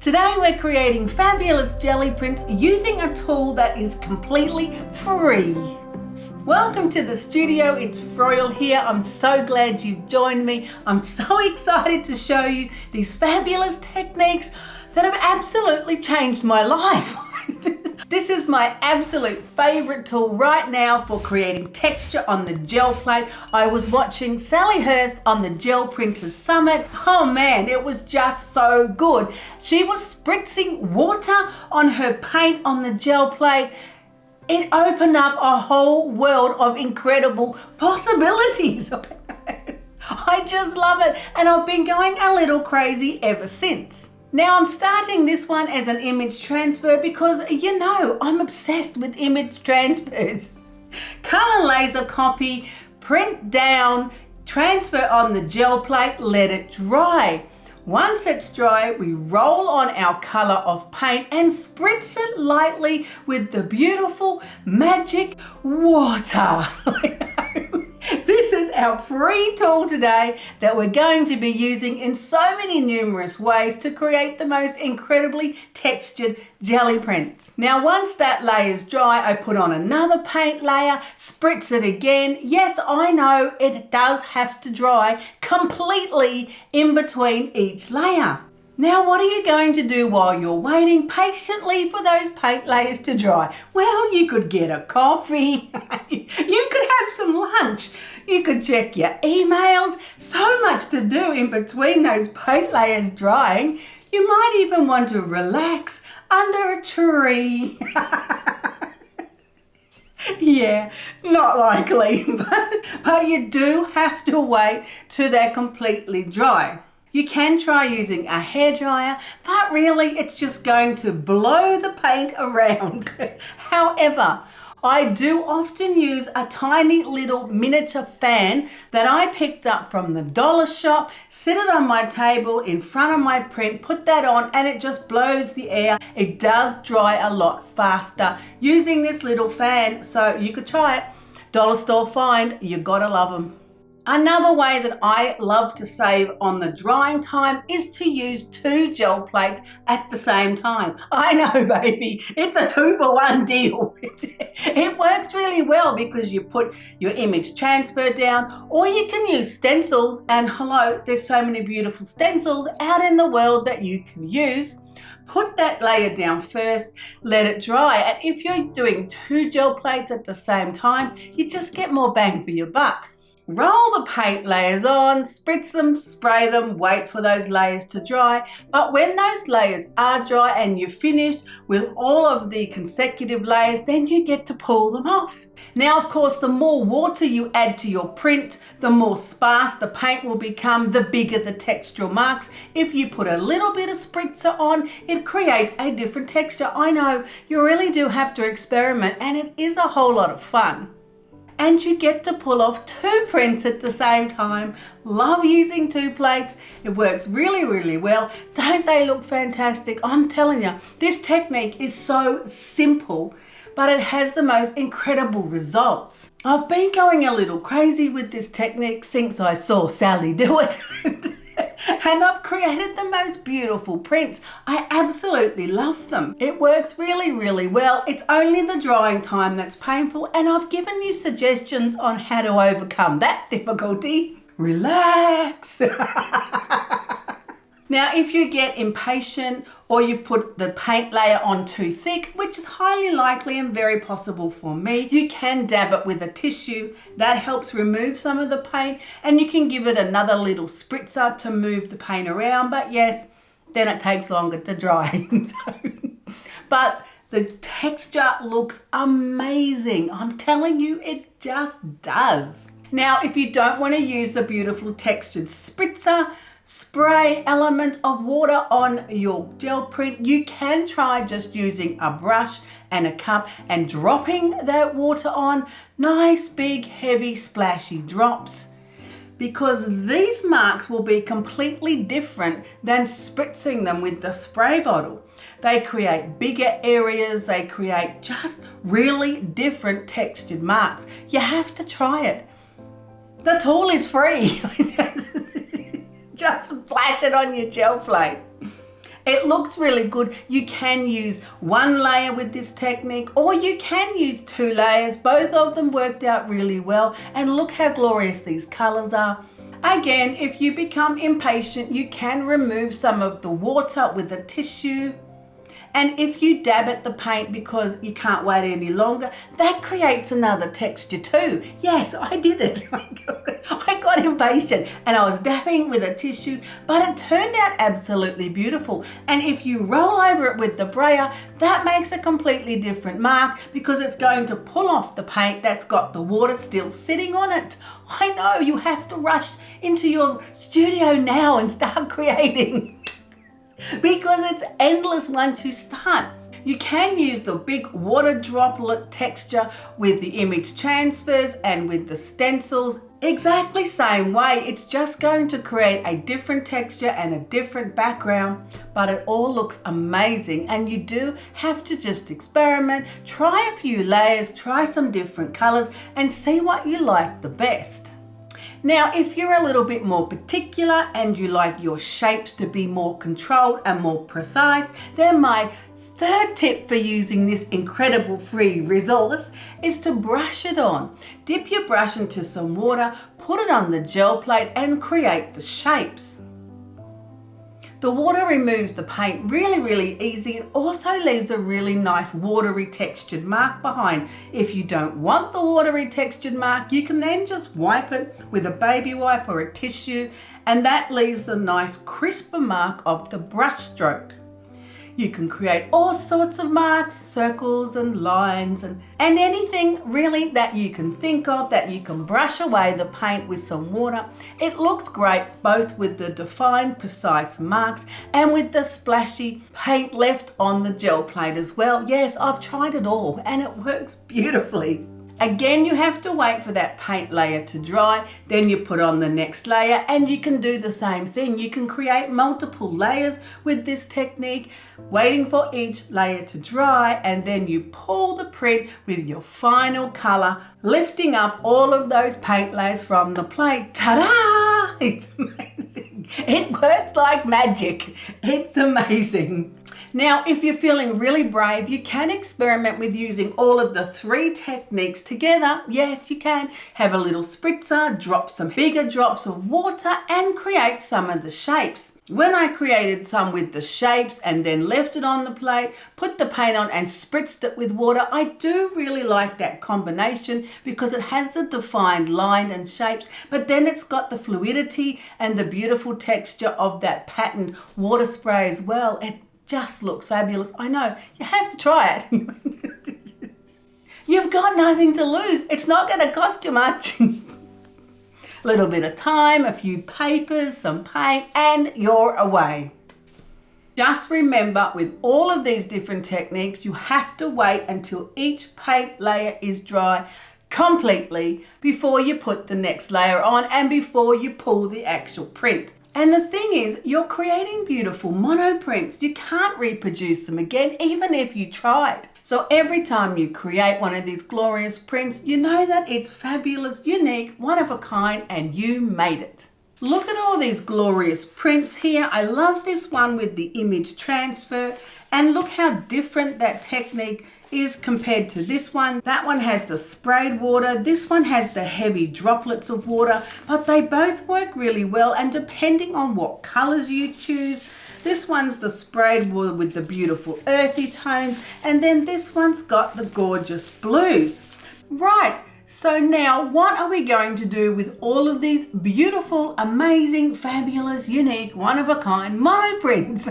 Today we're creating fabulous jelly prints using a tool that is completely free. Welcome to the studio, it's Froyle here. I'm so glad you've joined me. I'm so excited to show you these fabulous techniques that have absolutely changed my life. This is my absolute favorite tool right now for creating texture on the gel plate. I was watching Sally Hurst on the Gel Printers Summit. Oh man, it was just so good. She was spritzing water on her paint on the gel plate. It opened up a whole world of incredible possibilities. I just love it, and I've been going a little crazy ever since. Now I'm starting this one as an image transfer because you know I'm obsessed with image transfers. Color laser copy, print down, transfer on the gel plate, let it dry. Once it's dry, we roll on our color of paint and spritz it lightly with the beautiful magic water. This is our free tool today that we're going to be using in so many numerous ways to create the most incredibly textured jelly prints. Now once that layer is dry, I put on another paint layer, spritz it again. Yes, I know it does have to dry completely in between each layer. Now what are you going to do while you're waiting patiently for those paint layers to dry? Well, you could get a coffee, you could have some lunch, you could check your emails, so much to do in between those paint layers drying. You might even want to relax under a tree. Yeah, not likely, but you do have to wait till they're completely dry. You can try using a hairdryer, but really it's just going to blow the paint around. However, I do often use a tiny little miniature fan that I picked up from the dollar shop, sit it on my table in front of my print, put that on, and it just blows the air. It does dry a lot faster using this little fan, so you could try it. Dollar store find, you gotta love them. Another way that I love to save on the drying time is to use two gel plates at the same time. I know, baby, it's a 2-for-1 deal. It works really well because you put your image transfer down, or you can use stencils, and hello, there's so many beautiful stencils out in the world that you can use. Put that layer down first, let it dry, and if you're doing two gel plates at the same time, you just get more bang for your buck. Roll the paint layers on, spritz them, spray them, wait for those layers to dry. But when those layers are dry and you're finished with all of the consecutive layers, then you get to pull them off. Now, of course, the more water you add to your print, the more sparse the paint will become, the bigger the textural marks. If you put a little bit of spritzer on, it creates a different texture. I know, you really do have to experiment, and it is a whole lot of fun. And you get to pull off two prints at the same time. Love using two plates. It works really, really well. Don't they look fantastic? I'm telling you, this technique is so simple, but it has the most incredible results. I've been going a little crazy with this technique since I saw Sally do it. And I've created the most beautiful prints. I absolutely love them. It works really, really well. It's only the drying time that's painful, and I've given you suggestions on how to overcome that difficulty. Relax. Now, if you get impatient or you've put the paint layer on too thick, which is highly likely and very possible for me, you can dab it with a tissue. That helps remove some of the paint, and you can give it another little spritzer to move the paint around. But yes, then it takes longer to dry. But the texture looks amazing. I'm telling you, it just does. Now, if you don't want to use the beautiful textured spritzer, spray element of water on your gel print, you can try just using a brush and a cup and dropping that water on. Nice big heavy splashy drops, because these marks will be completely different than spritzing them with the spray bottle. They create bigger areas, they create just really different textured marks. You have to try it. The tool is free. Just splash it on your gel plate. It looks really good. You can use one layer with this technique, or you can use 2 layers. Both of them worked out really well, and look how glorious these colors are. Again, if you become impatient, you can remove some of the water with a tissue. And if you dab at the paint because you can't wait any longer, that creates another texture too. Yes, I did it. I got impatient and I was dabbing with a tissue, but it turned out absolutely beautiful. And if you roll over it with the brayer, that makes a completely different mark because it's going to pull off the paint that's got the water still sitting on it. I know, you have to rush into your studio now and start creating. Because it's endless once you start. You can use the big water droplet texture with the image transfers and with the stencils. Exactly same way, it's just going to create a different texture and a different background, but it all looks amazing, and you do have to just experiment, try a few layers, try some different colors and see what you like the best. Now, if you're a little bit more particular and you like your shapes to be more controlled and more precise, then my third tip for using this incredible free resource is to brush it on. Dip your brush into some water, put it on the gel plate and create the shapes. The water removes the paint really easy and also leaves a really nice watery textured mark behind. If you don't want the watery textured mark, you can then just wipe it with a baby wipe or a tissue, and that leaves a nice crisper mark of the brush stroke. You can create all sorts of marks, circles and lines and anything really that you can think of that you can brush away the paint with some water. It looks great both with the defined precise marks and with the splashy paint left on the gel plate as well. Yes, I've tried it all and it works beautifully. Again, you have to wait for that paint layer to dry, then you put on the next layer and you can do the same thing. You can create multiple layers with this technique, waiting for each layer to dry, and then you pull the print with your final color, lifting up all of those paint layers from the plate. Ta-da! It's amazing. It works like magic. It's amazing. Now, if you're feeling really brave, you can experiment with using all of the 3 techniques together. Yes, you can. Have a little spritzer, drop some bigger drops of water and create some of the shapes. When I created some with the shapes and then left it on the plate, put the paint on and spritzed it with water, I do really like that combination because it has the defined line and shapes, but then it's got the fluidity and the beautiful texture of that patterned water spray as well. It just looks fabulous. I know, you have to try it. You've got nothing to lose. It's not going to cost you much. A little bit of time, a few papers, some paint, and you're away. Just remember, with all of these different techniques, you have to wait until each paint layer is dry completely before you put the next layer on and before you pull the actual print. And the thing is, you're creating beautiful mono prints. You can't reproduce them again, even if you tried. So every time you create one of these glorious prints, you know that it's fabulous, unique, one of a kind, and you made it. Look at all these glorious prints here. I love this one with the image transfer, and look how different that technique is compared to this one. That one has the sprayed water, this one has the heavy droplets of water, but they both work really well, and depending on what colors you choose, this one's the sprayed water with the beautiful earthy tones, and then this one's got the gorgeous blues. Right, so now what are we going to do with all of these beautiful, amazing, fabulous, unique, one-of-a-kind mono prints?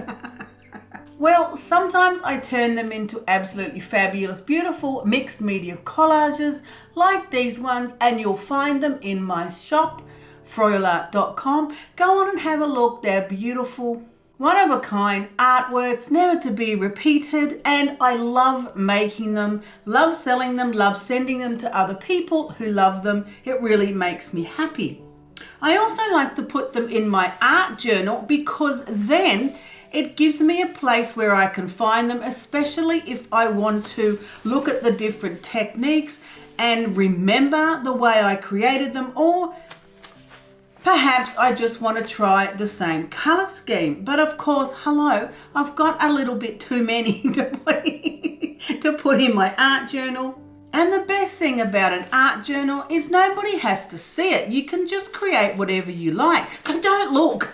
Well, sometimes I turn them into absolutely fabulous, beautiful mixed media collages like these ones, and you'll find them in my shop, froyalart.com. Go on and have a look. They're beautiful, one-of-a-kind artworks, never to be repeated, and I love making them, love selling them, love sending them to other people who love them. It really makes me happy. I also like to put them in my art journal because then it gives me a place where I can find them, especially if I want to look at the different techniques and remember the way I created them, or Perhaps I just want to try the same color scheme. But of course, hello, I've got a little bit too many to put in my art journal. And the best thing about an art journal is nobody has to see it. You can just create whatever you like. So don't look.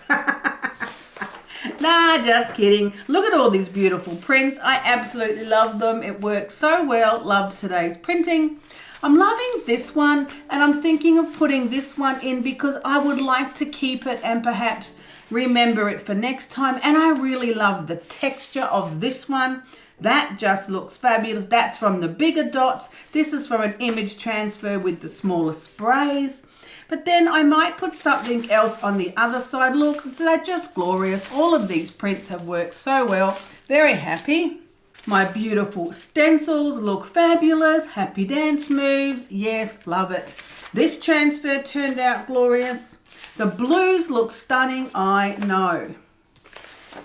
Nah, just kidding. Look at all these beautiful prints. I absolutely love them. It works so well. Loved today's printing. I'm loving this one, and I'm thinking of putting this one in because I would like to keep it and perhaps remember it for next time. And I really love the texture of this one. That just looks fabulous. That's from the bigger dots. This is from an image transfer with the smaller sprays. But then I might put something else on the other side. Look, they're just glorious. All of these prints have worked so well. Very happy. My beautiful stencils look fabulous. Happy dance moves. Yes, love it. This transfer turned out glorious. The blues look stunning, I know.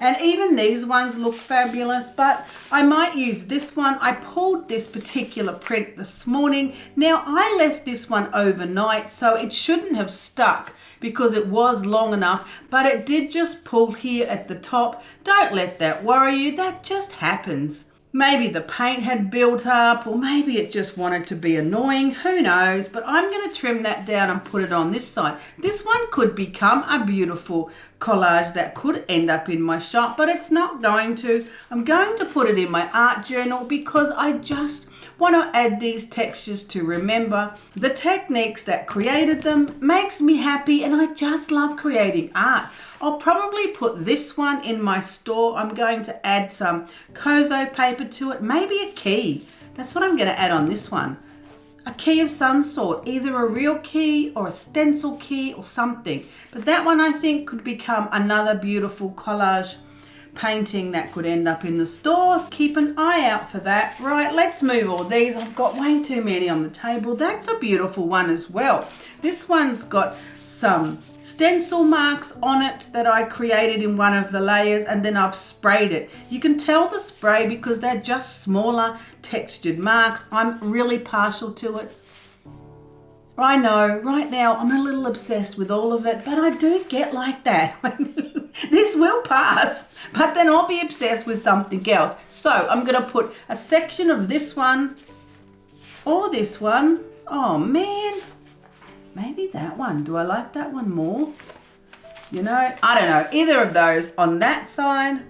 And even these ones look fabulous, but I might use this one. I pulled this particular print this morning. Now, I left this one overnight, so it shouldn't have stuck because it was long enough, but it did just pull here at the top. Don't let that worry you. That just happens. Maybe the paint had built up, or maybe it just wanted to be annoying. Who knows? But I'm going to trim that down and put it on this side. This one could become a beautiful collage that could end up in my shop, but it's not going to. I'm going to put it in my art journal because I just want to add these textures to remember the techniques that created them. Makes me happy, and I just love creating art. I'll probably put this one in my store. I'm going to add some Kozo paper to it, maybe a key. That's what I'm going to add on this one. A key of some sort, either a real key or a stencil key or something. But that one I think could become another beautiful collage painting that could end up in the stores. Keep an eye out for that. Right, let's move all these. I've got way too many on the table. That's a beautiful one as well. This one's got some stencil marks on it that I created in one of the layers, and then I've sprayed it. You can tell the spray because they're just smaller textured marks. I'm really partial to it. I know, right now I'm a little obsessed with all of it, but I do get like that. This will pass, but then I'll be obsessed with something else. So I'm going to put a section of this one or this one. Oh man, maybe that one. Do I like that one more? You know, I don't know. Either of those on that side.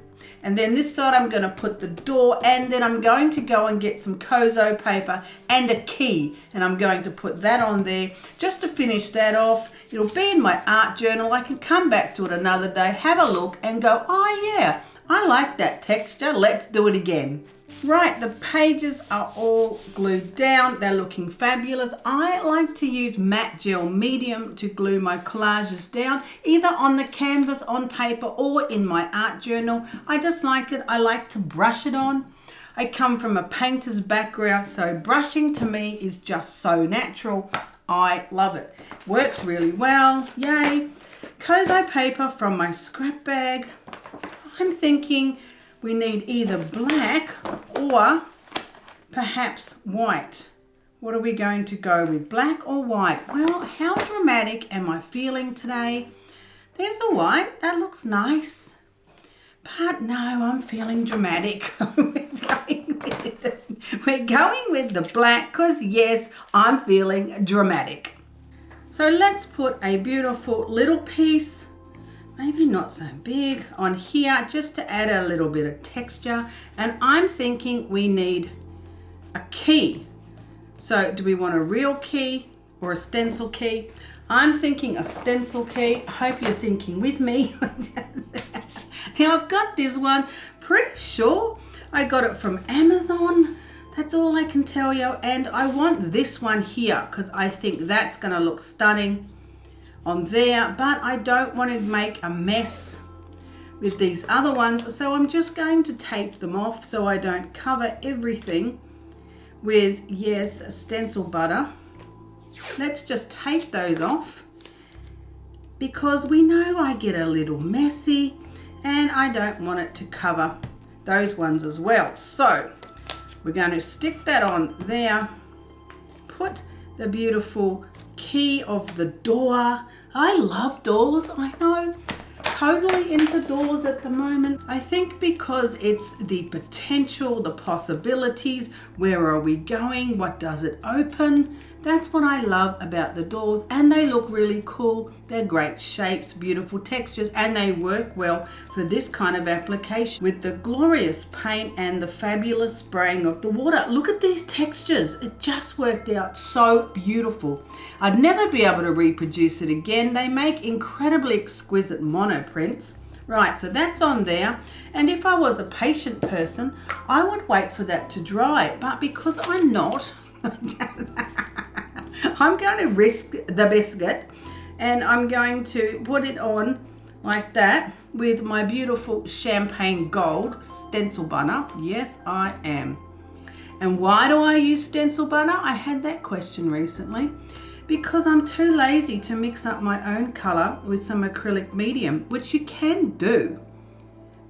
And then this side I'm going to put the door, and then I'm going to go and get some Kozo paper and a key, and I'm going to put that on there just to finish that off. It'll be in my art journal. I can come back to it another day, have a look and go, oh yeah, I like that texture. Let's do it again. Right, the pages are all glued down. They're looking fabulous. I like to use matte gel medium to glue my collages down, either on the canvas, on paper, or in my art journal. I just like it. I like to brush it on. I come from a painter's background, so brushing to me is just so natural. I love it. Works really well. Yay. Kozo paper from my scrap bag. I'm thinking we need either black or perhaps white. What are we going to go with, black or white? Well, how dramatic am I feeling today? There's a white, that looks nice. But no, I'm feeling dramatic. We're going with the black because yes, I'm feeling dramatic. So let's put a beautiful little piece, maybe not so big, on here just to add a little bit of texture. And I'm thinking we need a key. So do we want a real key or a stencil key? I'm thinking a stencil key. I hope you're thinking with me. Now I've got this one, pretty sure I got it from Amazon. That's all I can tell you. And I want this one here because I think that's gonna look stunning on there, but I don't want to make a mess with these other ones, so I'm just going to tape them off so I don't cover everything with, yes, stencil butter. Let's just tape those off because we know I get a little messy and I don't want it to cover those ones as well. So we're going to stick that on there, put the beautiful key of the door. I love doors, I know. Totally into doors at the moment. I think because it's the potential, the possibilities, where are we going, what does it open? That's what I love about the doors, and they look really cool. They're great shapes, beautiful textures, and they work well for this kind of application with the glorious paint and the fabulous spraying of the water. Look at these textures. It just worked out so beautiful. I'd never be able to reproduce it again. They make incredibly exquisite monoprints. Right, so that's on there. And if I was a patient person, I would wait for that to dry. But because I'm not, I'm going to risk the biscuit, and I'm going to put it on like that with my beautiful champagne gold stencil butter. Yes, I am. And why do I use stencil butter? I had that question recently. Because I'm too lazy to mix up my own colour with some acrylic medium, which you can do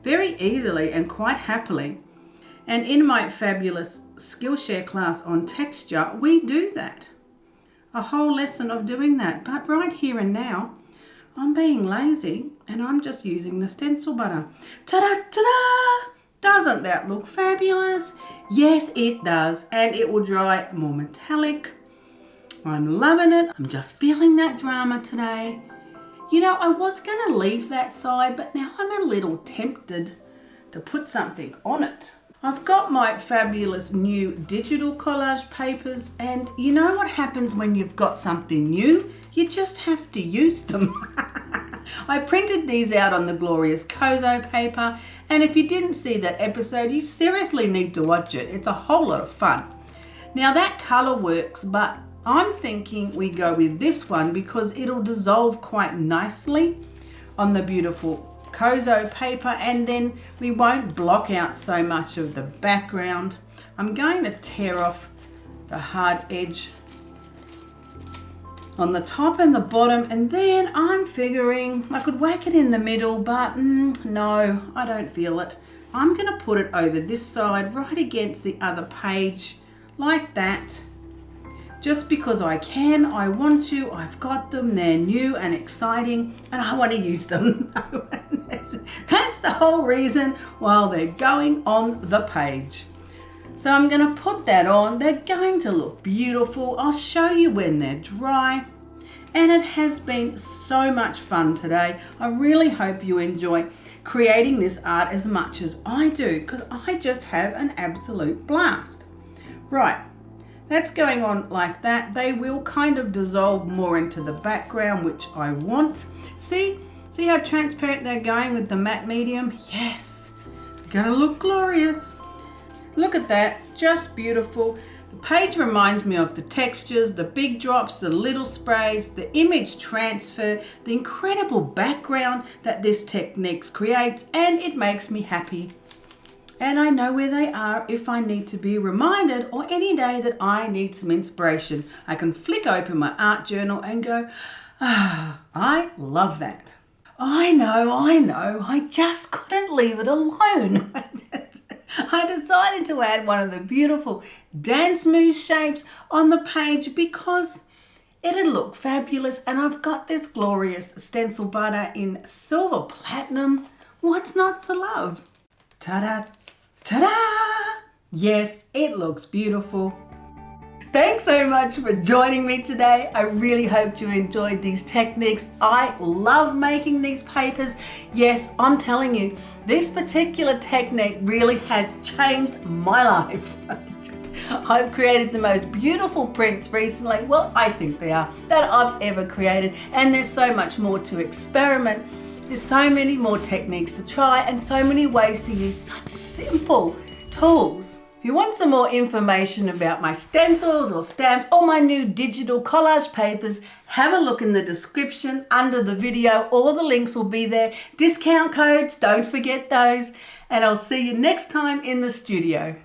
very easily and quite happily. And in my fabulous Skillshare class on texture, we do that. A whole lesson of doing that. But right here and now, I'm being lazy and I'm just using the stencil butter. Ta-da, ta-da! Doesn't that look fabulous? Yes, it does. And it will dry more metallic. I'm loving it. I'm just feeling that drama today. You know, I was going to leave that side, but now I'm a little tempted to put something on it. I've got my fabulous new digital collage papers, and you know what happens when you've got something new? You just have to use them. I printed these out on the glorious Kozo paper, and if you didn't see that episode, you seriously need to watch it. It's a whole lot of fun. Now that colour works, but I'm thinking we go with this one because it'll dissolve quite nicely on the beautiful Kozo paper, and then we won't block out so much of the background. I'm going to tear off the hard edge on the top and the bottom, and then I'm figuring I could whack it in the middle, but no, I don't feel it. I'm going to put it over this side right against the other page like that. Just because I can, I want to, I've got them, they're new and exciting, and I want to use them. That's the whole reason while they're going on the page. So I'm going to put that on. They're going to look beautiful. I'll show you when they're dry. And it has been so much fun today. I really hope you enjoy creating this art as much as I do, because I just have an absolute blast. Right. That's going on like that. They will kind of dissolve more into the background, which I want. See how transparent they're going with the matte medium? Yes, they're gonna look glorious. Look at that, just beautiful. The page reminds me of the textures, the big drops, the little sprays, the image transfer, the incredible background that this technique creates, and it makes me happy. And I know where they are if I need to be reminded, or any day that I need some inspiration. I can flick open my art journal and go, I love that. I know, I just couldn't leave it alone. I decided to add one of the beautiful dance move shapes on the page because it'd look fabulous, and I've got this glorious stencil butter in silver platinum. What's not to love? Ta-da! Ta-da! Yes, it looks beautiful. Thanks so much for joining me today. I really hope you enjoyed these techniques. I love making these papers. Yes, I'm telling you, this particular technique really has changed my life. I've created the most beautiful prints recently, well, I think they are, that I've ever created, and there's so much more to experiment. There's so many more techniques to try and so many ways to use such simple tools. If you want some more information about my stencils or stamps or my new digital collage papers, have a look in the description under the video. All the links will be there. Discount codes, don't forget those. And I'll see you next time in the studio.